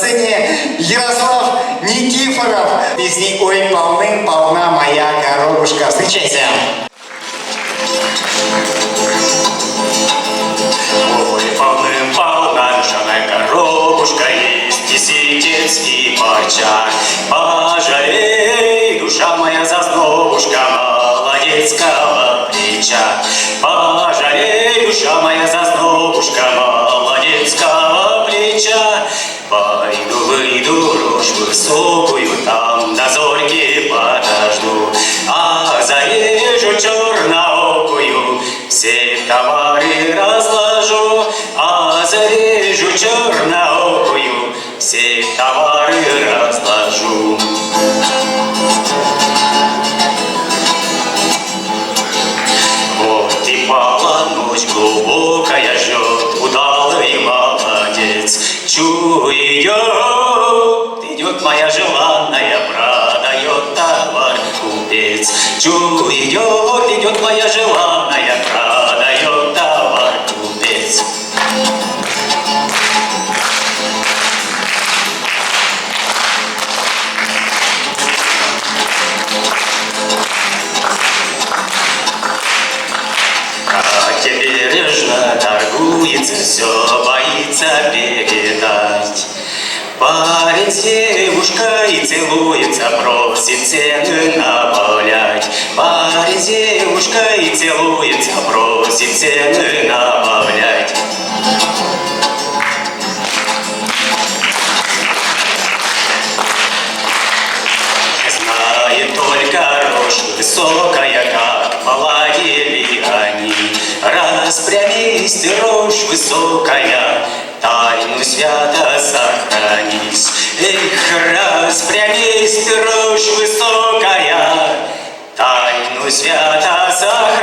сцене Ярослав Никифоров. Песни «Ой, полным-полна моя коробушка». Встречайся! Ой, полным-полна жжаная коробушка, есть и ситец, и парча. Пожалей, душа моя, зазнобушка, молодецкого плеча. Пожалей, душа моя, зазнобушка, молодецкого плеча. Пойду, выйду, рожь высокую, там до зорьки подожду. А зарежу черноокую, все товары разложу. А зарежу черноокую, все товары разложу. Вот и пала ночь глубокая, ждет удалый молодец. Чую, идет моя желанная, продает товар купец. Чую, идет моя желанная, продает товар купец. Катя бережно торгуется, все боится передать. Парень с девушкой целуется, просит цены набавлять. Парень с девушкой целуется, просит цены набавлять. Знает только рожь высокая, как поладили они. Распрямись, рожь высокая, тайну свято сохранись. Эх, распрямись, рожь высокая, тайну свято сохранись.